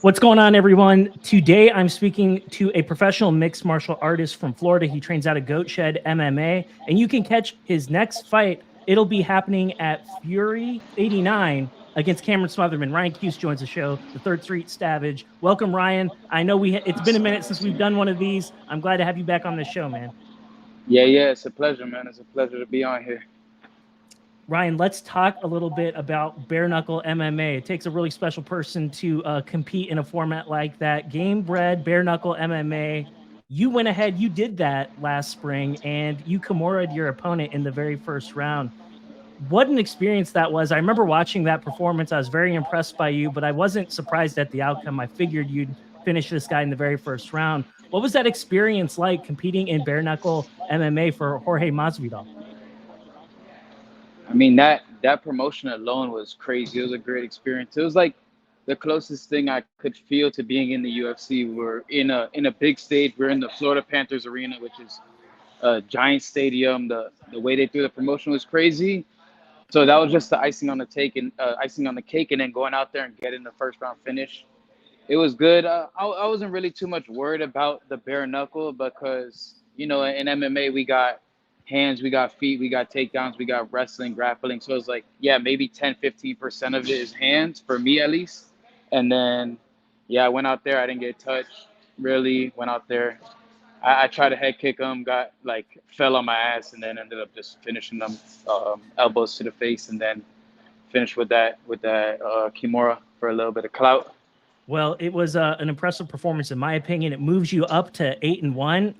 What's going on, everyone? Today, I'm speaking to a professional mixed martial artist from Florida. He trains out of Goat Shed MMA, and you can catch his next fight. It'll be happening at Fury 89 against Cameron Smotherman. Ryan Kuse joins the show, the Third Street Savage. Welcome, Ryan. I know it's been a minute since we've done one of these. I'm glad to have you back on the show, man. Yeah, it's a pleasure, man. It's a pleasure to be on here. Ryan, let's talk a little bit about bare knuckle MMA. It takes a really special person to compete in a format like that. Gamebred bare knuckle MMA. You went ahead, you did that last spring, and you Kimura'd your opponent in the very first round. What an experience that was. I remember watching that performance. I was very impressed by you, but I wasn't surprised at the outcome. I figured you'd finish this guy in the very first round. What was that experience like competing in bare knuckle MMA for Jorge Masvidal? I mean that promotion alone was crazy. It was a great experience. It was like the closest thing I could feel to being in the UFC. We're in a big stage. We're in the Florida Panthers arena, which is a giant stadium. The way they threw the promotion was crazy. So that was just the icing on the cake, and then going out there and getting the first round finish. It was good. I wasn't really too much worried about the bare knuckle because, in MMA, we got hands, we got feet, we got takedowns, we got wrestling, grappling. So it's like, yeah, maybe 10-15% of it is hands for me at least. And then, yeah, I went out there. I didn't get touched really. Went out there. I tried to head kick him, got like fell on my ass, and then ended up just finishing them elbows to the face, and then finished with that Kimura for a little bit of clout. Well, it was an impressive performance, in my opinion. It moves you up to 8-1,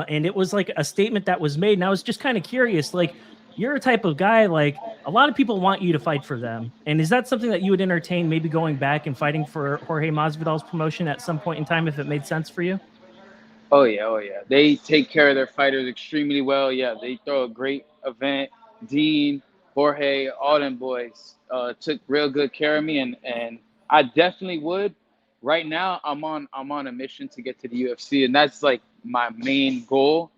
and it was like a statement that was made. And I was just kind of curious, like you're a type of guy, like a lot of people want you to fight for them, and is that something that you would entertain, maybe going back and fighting for Jorge Masvidal's promotion at some point in time if it made sense for you? Oh yeah. They take care of their fighters extremely well. Yeah, they throw a great event. Dean, Jorge, all them boys took real good care of me, and I definitely would. Right now, I'm on a mission to get to the UFC, and that's like my main goal.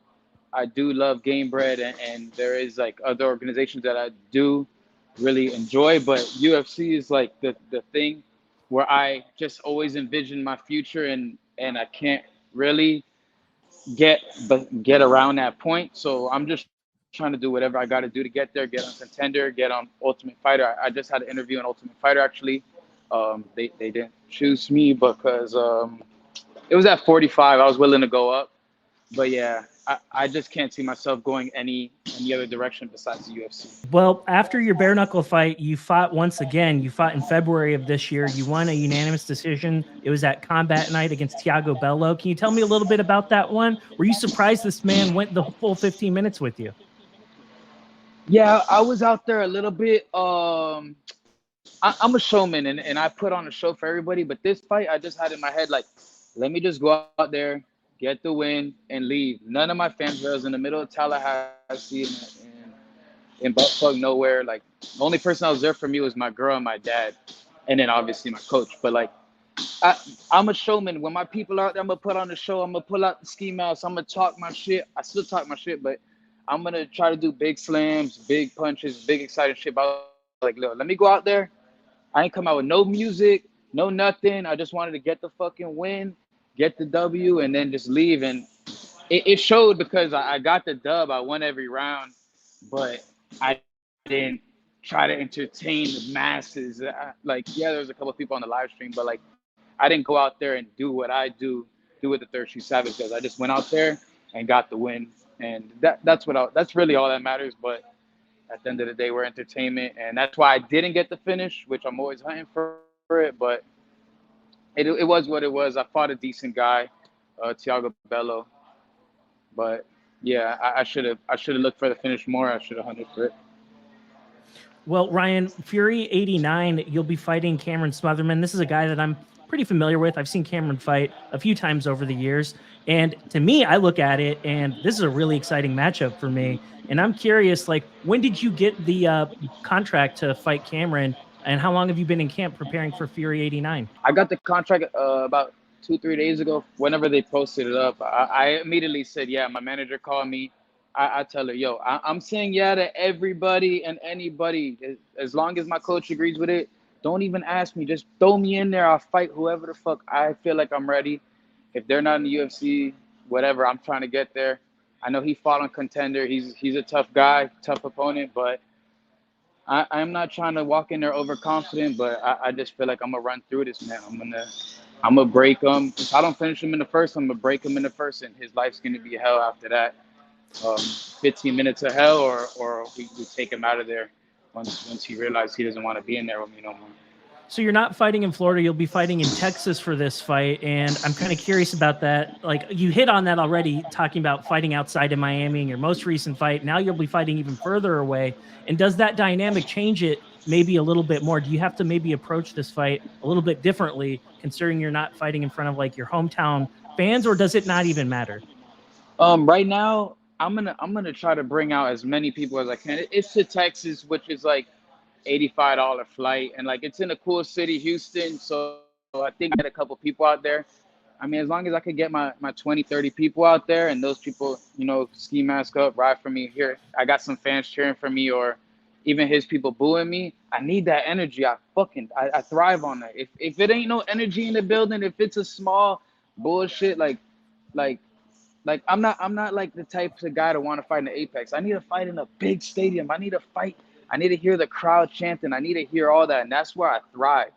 I do love Gamebred, and there is like other organizations that I do really enjoy, but UFC is like the thing where I just always envision my future, and I can't really get around that point. So I'm just trying to do whatever I got to do to get there, get on Contender, get on Ultimate Fighter. I just had an interview on Ultimate Fighter actually. They didn't choose me because it was at 45. I was willing to go up, but yeah, I just can't see myself going any other direction besides the UFC. Well, after your bare knuckle fight, you fought once again. You fought in February of this year. You won a unanimous decision. It was at Combat Night against Thiago Belo. Can you tell me a little bit about that one? Were you surprised this man went the full 15 minutes with you? Yeah, I was out there a little bit. I'm a showman, and I put on a show for everybody. But this fight, I just had in my head like, let me just go out there, get the win, and leave. None of my fans were. I was in the middle of Tallahassee in buttfuck nowhere. Like the only person that was there for me was my girl and my dad, and then obviously my coach. But like I, I'm a showman. When my people are out there, I'm gonna put on the show. I'm gonna pull out the ski mask. I'm gonna talk my shit. I still talk my shit, but I'm gonna try to do big slams, big punches, big exciting shit. But I was like, look, let me go out there. I ain't come out with no music, no nothing. I just wanted to get the fucking win, get the W, and then just leave. And it showed because I got the dub. I won every round, but I didn't try to entertain the masses. Like, yeah, there was a couple of people on the live stream, but like, I didn't go out there and do what I do with the Third Street Savage because I just went out there and got the win, and that's really all that matters. But at the end of the day, we're entertainment, and that's why I didn't get the finish, which I'm always hunting for it. But it was what it was. I fought a decent guy, Thiago Belo, but yeah, I should have looked for the finish more. I should have hunted for it. Well, Ryan, Fury 89, you'll be fighting Cameron Smotherman. This is a guy that I'm pretty familiar with. I've seen Cameron fight a few times over the years. And to me, I look at it and this is a really exciting matchup for me. And I'm curious, like, when did you get the contract to fight Cameron? And how long have you been in camp preparing for Fury 89? I got the contract about 2-3 days ago. Whenever they posted it up, I immediately said, "Yeah." My manager called me. I tell her, "Yo, I'm saying yeah to everybody and anybody as long as my coach agrees with it. Don't even ask me. Just throw me in there. I'll fight whoever the fuck I feel like I'm ready. If they're not in the UFC, whatever, I'm trying to get there. I know he fought on Contender. He's a tough guy, tough opponent, but I'm not trying to walk in there overconfident, but I just feel like I'm gonna run through this, man. I'm gonna break him. If I don't finish him in the first, I'm gonna break him in the first, and his life's gonna be hell after that. 15 minutes of hell, or we take him out of there once he realizes he doesn't want to be in there with me no more. So you're not fighting in Florida, you'll be fighting in Texas for this fight, and I'm kind of curious about that. Like, you hit on that already, talking about fighting outside in Miami in your most recent fight. Now you'll be fighting even further away. And does that dynamic change it maybe a little bit more? Do you have to maybe approach this fight a little bit differently, considering you're not fighting in front of like your hometown fans, or does it not even matter? Right now, I'm gonna try to bring out as many people as I can. It's to Texas, which is like $85 flight, and like it's in a cool city, Houston. So I think I get a couple people out there. I mean, as long as I could get my 20, 30 people out there, and those people, ski mask up, ride for me. Here, I got some fans cheering for me, or even his people booing me. I need that energy. I thrive on that. If it ain't no energy in the building, if it's a small bullshit like I'm not like the type of guy to want to fight in the Apex. I need to fight in a big stadium. I need to fight. I need to hear the crowd chanting. I need to hear all that, and that's where I thrive.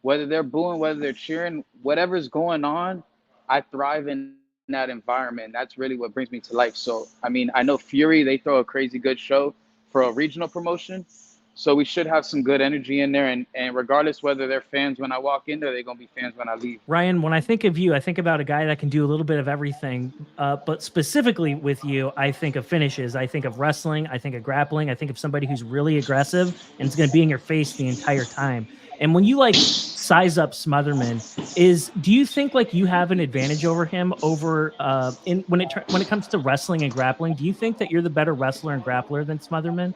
Whether they're booing, whether they're cheering, whatever's going on, I thrive in that environment. That's really what brings me to life. So, I mean, I know Fury, they throw a crazy good show for a regional promotion. So we should have some good energy in there. And regardless whether they're fans when I walk in there, they're going to be fans when I leave. Ryan, when I think of you, I think about a guy that can do a little bit of everything. But specifically with you, I think of finishes. I think of wrestling. I think of grappling. I think of somebody who's really aggressive and is going to be in your face the entire time. And when you like size up Smotherman, do you think like you have an advantage over him over in when it comes to wrestling and grappling? Do you think that you're the better wrestler and grappler than Smotherman?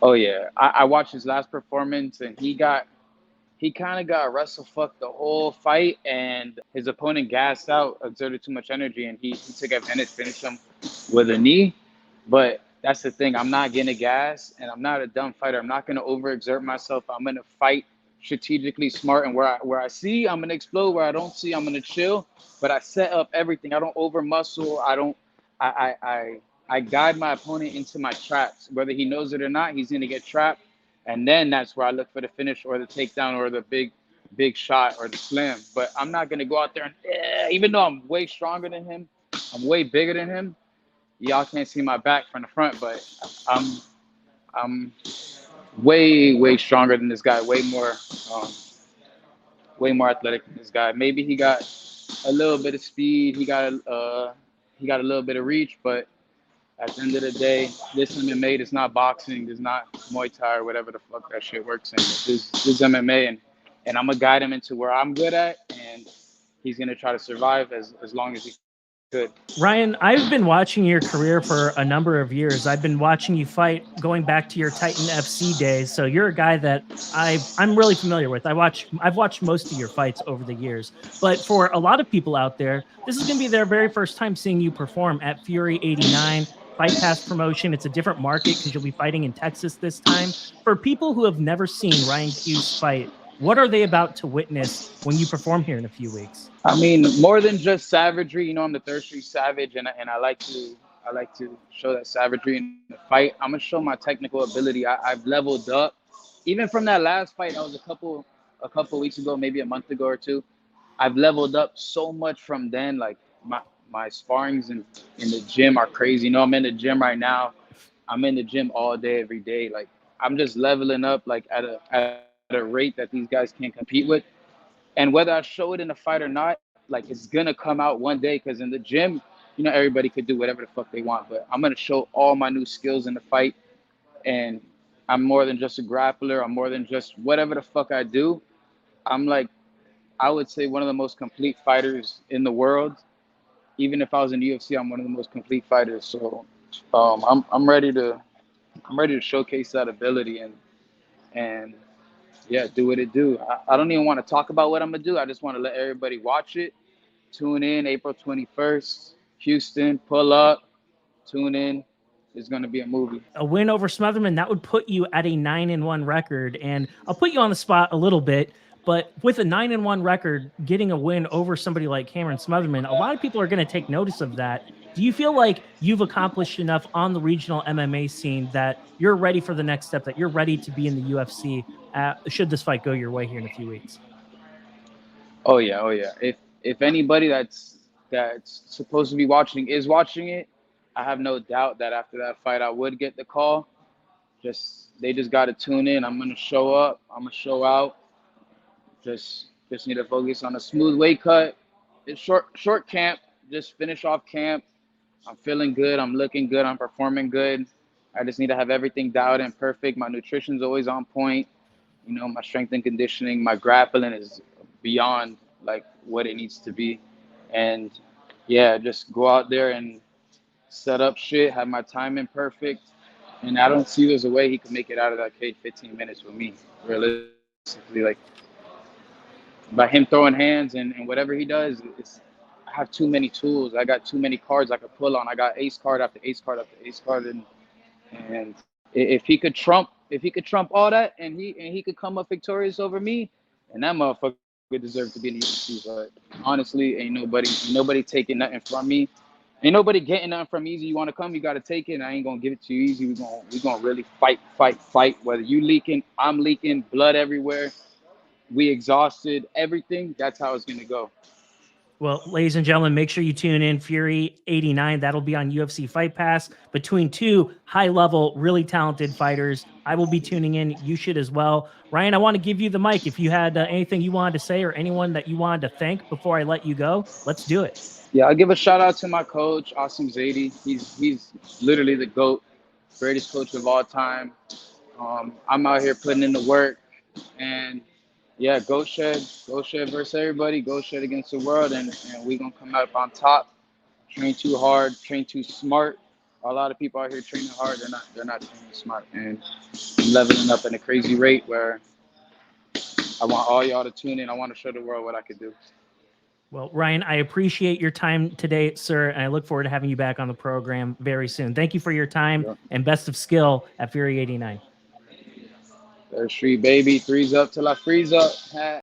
Oh, yeah. I watched his last performance, and he kind of got wrestle fucked the whole fight, and his opponent gassed out, exerted too much energy, and he took advantage, finished him with a knee. But that's the thing. I'm not getting a gas, and I'm not a dumb fighter. I'm not going to overexert myself. I'm going to fight strategically smart, and where I see, I'm going to explode. Where I don't see, I'm going to chill. But I set up everything. I don't over muscle. I don't. I guide my opponent into my traps. Whether he knows it or not, he's going to get trapped. And then that's where I look for the finish or the takedown or the big shot or the slam. But I'm not going to go out there and, even though I'm way stronger than him, I'm way bigger than him. Y'all can't see my back from the front, but I'm way stronger than this guy, way more athletic than this guy. Maybe he got a little bit of speed, he got a little bit of reach, but at the end of the day, this MMA is not boxing, it's not Muay Thai or whatever the fuck that shit works in. This MMA, and I'm gonna guide him into where I'm good at, and he's gonna try to survive as long as he could. Ryan, I've been watching your career for a number of years. I've been watching you fight going back to your Titan FC days. So you're a guy that I'm really familiar with. I've watched most of your fights over the years. But for a lot of people out there, this is going to be their very first time seeing you perform at Fury 89 Fight Pass promotion. It's a different market because you'll be fighting in Texas this time. For people who have never seen Ryan Kuse fight, what are they about to witness when you perform here in a few weeks? I mean, more than just savagery. I'm the Third Street Savage, and I like to show that savagery in the fight. I'm gonna show my technical ability. I've leveled up, even from that last fight. That was a couple weeks ago, maybe a month ago or two. I've leveled up so much from then. Like my sparrings in the gym are crazy. I'm in the gym right now. I'm in the gym all day, every day. Like I'm just leveling up, like at a rate that these guys can't compete with. And whether I show it in a fight or not, like it's gonna come out one day. Because in the gym, everybody could do whatever the fuck they want. But I'm gonna show all my new skills in the fight, and I'm more than just a grappler. I'm more than just whatever the fuck I do. I'm like, I would say one of the most complete fighters in the world. Even if I was in the UFC, I'm one of the most complete fighters. So I'm ready to showcase that ability and yeah, do what it do. I don't even want to talk about what I'm gonna do. I just want to let everybody watch it. Tune in April 21st, Houston. Pull up, tune in, is going to be a movie. A win over Smotherman, that would put you at a 9-1 record. And I'll put you on the spot a little bit, but with a 9-1 record, getting a win over somebody like Cameron Smotherman, a lot of people are going to take notice of that. Do you feel like you've accomplished enough on the regional MMA scene that you're ready for the next step, that you're ready to be in the UFC should this fight go your way here in a few weeks? Oh yeah, oh yeah. If anybody that's supposed to be watching is watching it, I have no doubt that after that fight I would get the call. They just got to tune in. I'm gonna show up. I'm gonna show out. Just need to focus on a smooth weight cut. It's short camp. Just finish off camp. I'm feeling good. I'm looking good. I'm performing good. I just need to have everything dialed in perfect. My nutrition's always on point. You know, my strength and conditioning, my grappling is beyond like what it needs to be. And yeah, just go out there and set up shit, have my timing perfect. And I don't see there's a way he can make it out of that cage 15 minutes with me, realistically. Like, by him throwing hands and whatever he does, I have too many tools. I got too many cards I could pull on. I got ace card after ace card after ace card, and if he could trump all that, and he could come up victorious over me, and that motherfucker deserves to be in the UFC. But honestly, ain't nobody taking nothing from me. Ain't nobody getting nothing from me. Easy. You want to come, you got to take it. And I ain't gonna give it to you easy. We gonna really fight. Whether you leaking, I'm leaking, blood everywhere. We exhausted everything. That's how it's gonna go. Well, ladies and gentlemen, make sure you tune in Fury 89. That'll be on UFC Fight Pass between two high-level, really talented fighters. I will be tuning in. You should as well. Ryan, I want to give you the mic. If you had anything you wanted to say or anyone that you wanted to thank before I let you go, let's do it. Yeah, I'll give a shout out to my coach, Asim Zaidi. He's literally the GOAT, greatest coach of all time. I'm out here putting in the work, and yeah, Goat Shed versus everybody, Goat Shed against the world, and we gonna come out on top. Train too hard, train too smart. A lot of people out here training hard, they're not training smart, and I'm leveling up at a crazy rate where I want all y'all to tune in. I want to show the world what I could do. Well, Ryan, I appreciate your time today, sir, and I look forward to having you back on the program very soon. Thank you for your time and best of skill at Fury 89. Third Street, baby. Threes up till I freeze up.